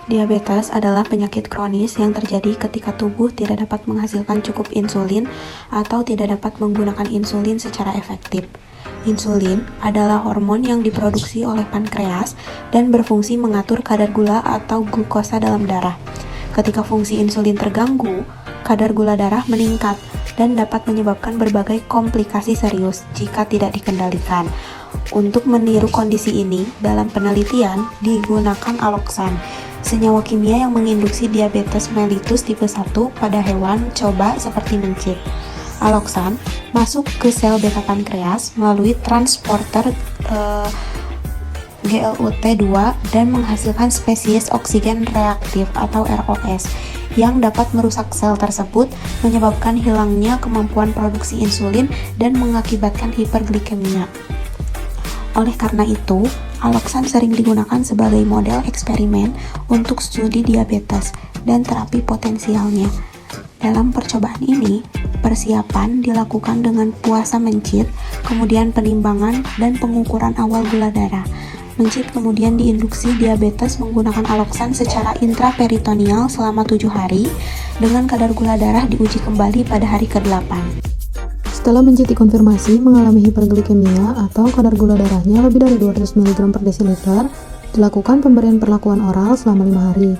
Diabetes adalah penyakit kronis yang terjadi ketika tubuh tidak dapat menghasilkan cukup insulin atau tidak dapat menggunakan insulin secara efektif. Insulin adalah hormon yang diproduksi oleh pankreas dan berfungsi mengatur kadar gula atau glukosa dalam darah. Ketika fungsi insulin terganggu, kadar gula darah meningkat dan dapat menyebabkan berbagai komplikasi serius jika tidak dikendalikan. Untuk meniru kondisi ini, dalam penelitian digunakan aloksan, senyawa kimia yang menginduksi diabetes mellitus tipe 1 pada hewan coba seperti mencit. Aloksan masuk ke sel beta pankreas melalui transporter GLUT2 dan menghasilkan spesies oksigen reaktif atau ROS yang dapat merusak sel tersebut, menyebabkan hilangnya kemampuan produksi insulin dan mengakibatkan hiperglikemia. Oleh karena itu, aloksan sering digunakan sebagai model eksperimen untuk studi diabetes dan terapi potensialnya. Dalam percobaan ini, persiapan dilakukan dengan puasa mencit, kemudian penimbangan dan pengukuran awal gula darah. Mencit kemudian diinduksi diabetes menggunakan aloksan secara intraperitoneal selama 7 hari, dengan kadar gula darah diuji kembali pada hari ke-8. Setelah mencit dikonfirmasi mengalami hiperglikemia atau kadar gula darahnya lebih dari 200 mg per desiliter, dilakukan pemberian perlakuan oral selama 5 hari.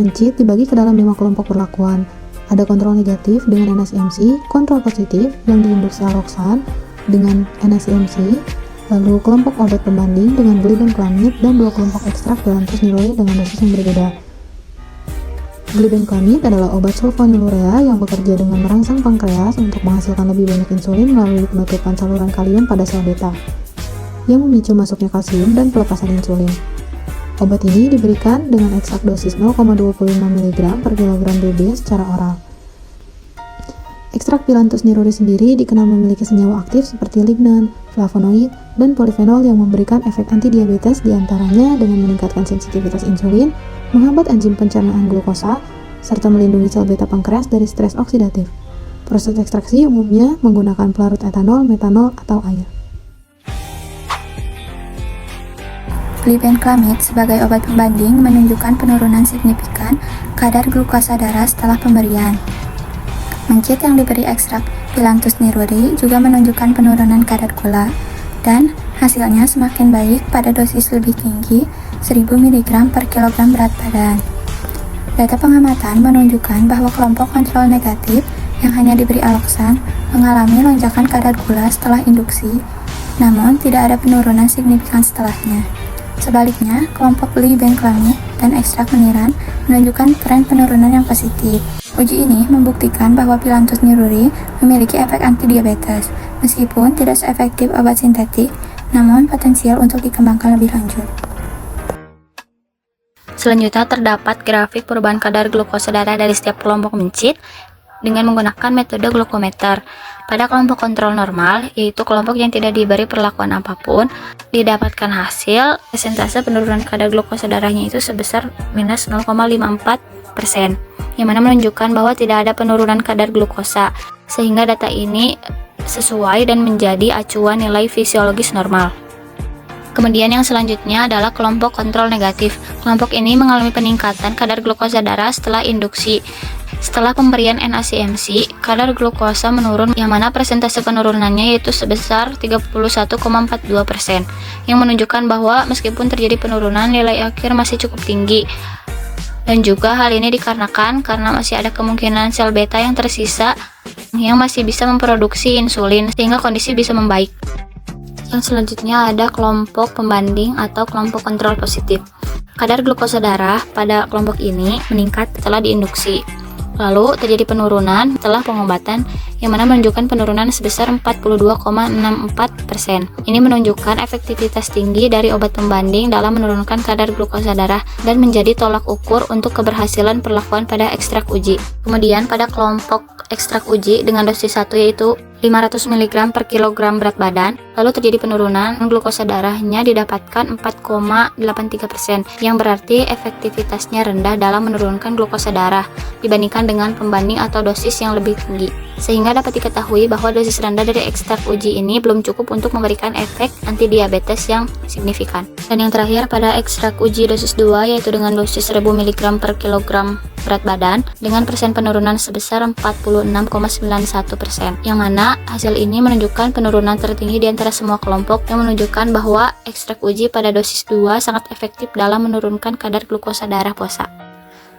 Mencit dibagi ke dalam 5 kelompok perlakuan. Ada kontrol negatif dengan NSMC, kontrol positif yang diinduksi aloksan dengan NSMC, lalu kelompok obat pembanding dengan glibenclamid, dan 2 kelompok ekstrak pilantus niloid dengan dosis yang berbeda. Glibenclamid adalah obat sulfonylurea yang bekerja dengan merangsang pankreas untuk menghasilkan lebih banyak insulin melalui penutupan saluran kalium pada sel beta, yang memicu masuknya kalsium dan pelepasan insulin. Obat ini diberikan dengan ekstrak dosis 0,25 mg per kilogram BB secara oral. Ekstrak pilantus niruri sendiri dikenal memiliki senyawa aktif seperti lignan, flavonoid, dan polifenol yang memberikan efek antidiabetes diantaranya dengan meningkatkan sensitivitas insulin, menghambat enzim pencernaan glukosa, serta melindungi sel beta pankreas dari stres oksidatif. Proses ekstraksi umumnya menggunakan pelarut etanol, metanol, atau air. Glibenclamid sebagai obat pembanding menunjukkan penurunan signifikan kadar glukosa darah setelah pemberian. Mencit yang diberi ekstrak pilantus niruri juga menunjukkan penurunan kadar gula, dan hasilnya semakin baik pada dosis lebih tinggi 1000 mg per kilogram berat badan. Data pengamatan menunjukkan bahwa kelompok kontrol negatif yang hanya diberi aloksan mengalami lonjakan kadar gula setelah induksi, namun tidak ada penurunan signifikan setelahnya. Sebaliknya, kelompok glibenclamid dan ekstrak meniran menunjukkan tren penurunan yang positif. Uji ini membuktikan bahwa pilantus niruri memiliki efek antidiabetes, meskipun tidak seefektif obat sintetik, namun potensial untuk dikembangkan lebih lanjut. Selanjutnya terdapat grafik perubahan kadar glukosa darah dari setiap kelompok mencit dengan menggunakan metode glukometer. Pada kelompok kontrol normal, yaitu kelompok yang tidak diberi perlakuan apapun, didapatkan hasil persentase penurunan kadar glukosa darahnya itu sebesar minus 0,54%, yang mana menunjukkan bahwa tidak ada penurunan kadar glukosa, sehingga data ini sesuai dan menjadi acuan nilai fisiologis normal. Kemudian yang selanjutnya adalah kelompok kontrol negatif. Kelompok ini mengalami peningkatan kadar glukosa darah setelah induksi. Setelah pemberian NACMC, kadar glukosa menurun, yang mana persentase penurunannya yaitu sebesar 31,42%, yang menunjukkan bahwa meskipun terjadi penurunan, nilai akhir masih cukup tinggi. Dan juga hal ini dikarenakan karena masih ada kemungkinan sel beta yang tersisa yang masih bisa memproduksi insulin, sehingga kondisi bisa membaik. Yang selanjutnya ada kelompok pembanding atau kelompok kontrol positif. Kadar glukosa darah pada kelompok ini meningkat setelah diinduksi. Lalu terjadi penurunan setelah pengobatan, yang mana menunjukkan penurunan sebesar 42,64%. Ini menunjukkan efektivitas tinggi dari obat pembanding dalam menurunkan kadar glukosa darah dan menjadi tolak ukur untuk keberhasilan perlakuan pada ekstrak uji. Kemudian pada kelompok ekstrak uji dengan dosis 1 yaitu 500 mg per kilogram berat badan, lalu terjadi penurunan glukosa darahnya didapatkan 4,83%, yang berarti efektivitasnya rendah dalam menurunkan glukosa darah dibandingkan dengan pembanding atau dosis yang lebih tinggi. Sehingga dapat diketahui bahwa dosis rendah dari ekstrak uji ini belum cukup untuk memberikan efek antidiabetes yang signifikan. Dan yang terakhir, pada ekstrak uji dosis 2, yaitu dengan dosis 1000 mg per kilogram berat badan dengan persen penurunan sebesar 46,91%, yang mana hasil ini menunjukkan penurunan tertinggi di antara semua kelompok, yang menunjukkan bahwa ekstrak uji pada dosis 2 sangat efektif dalam menurunkan kadar glukosa darah puasa.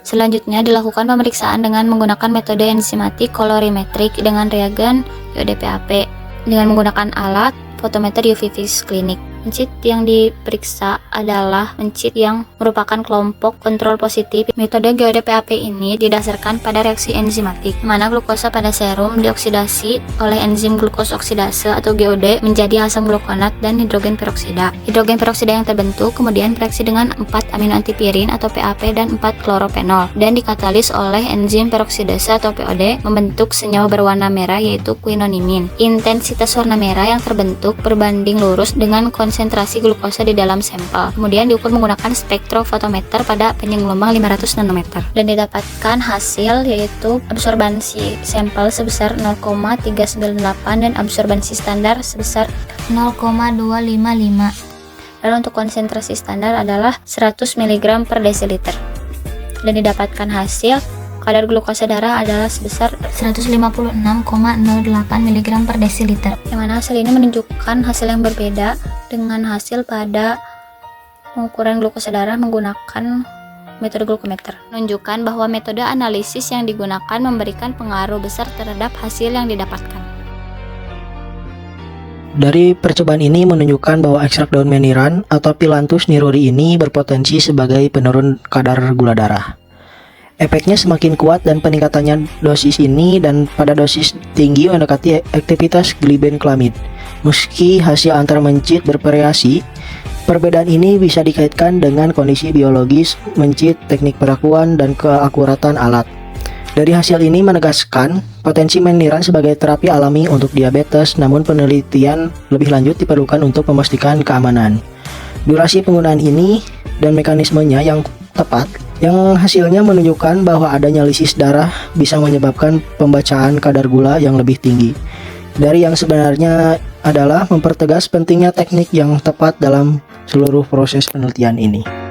Selanjutnya dilakukan pemeriksaan dengan menggunakan metode enzimatik kolorimetrik dengan reagen IOD-PAP dengan menggunakan alat fotometer UV Vis klinik. Mencit yang diperiksa adalah mencit yang merupakan kelompok kontrol positif. Metode GOD-PAP ini didasarkan pada reaksi enzimatik, di mana glukosa pada serum dioksidasi oleh enzim glukos oksidase atau GOD menjadi asam glukonat dan hidrogen peroksida. Hidrogen peroksida yang terbentuk kemudian bereaksi dengan 4 amino antipirin atau PAP dan 4 klorophenol dan dikatalis oleh enzim peroksidase atau POD membentuk senyawa berwarna merah yaitu quinonimin. Intensitas warna merah yang terbentuk berbanding lurus dengan konsentrasi glukosa di dalam sampel. Kemudian diukur menggunakan spektrofotometer pada panjang gelombang 500 nanometer dan didapatkan hasil yaitu absorbansi sampel sebesar 0,398 dan absorbansi standar sebesar 0,255. Lalu untuk konsentrasi standar adalah 100 mg per desiliter dan didapatkan hasil kadar glukosa darah adalah sebesar 156,08 mg per desiliter, yang mana hasil ini menunjukkan hasil yang berbeda dengan hasil pada pengukuran glukosa darah menggunakan metode glukometer. Menunjukkan bahwa metode analisis yang digunakan memberikan pengaruh besar terhadap hasil yang didapatkan. Dari percobaan ini menunjukkan bahwa ekstrak daun meniran atau Phyllanthus niruri ini berpotensi sebagai penurun kadar gula darah. Efeknya semakin kuat dan peningkatannya dosis ini dan pada dosis tinggi mendekati aktivitas glibenclamid. Meski hasil antar mencit bervariasi, perbedaan ini bisa dikaitkan dengan kondisi biologis mencit, teknik perakuan, dan keakuratan alat. Dari hasil ini menegaskan potensi meniran sebagai terapi alami untuk diabetes, namun penelitian lebih lanjut diperlukan untuk memastikan keamanan. Durasi penggunaan ini dan mekanismenya yang tepat, yang hasilnya menunjukkan bahwa adanya lisis darah bisa menyebabkan pembacaan kadar gula yang lebih tinggi. Dari yang sebenarnya adalah mempertegas pentingnya teknik yang tepat dalam seluruh proses penelitian ini.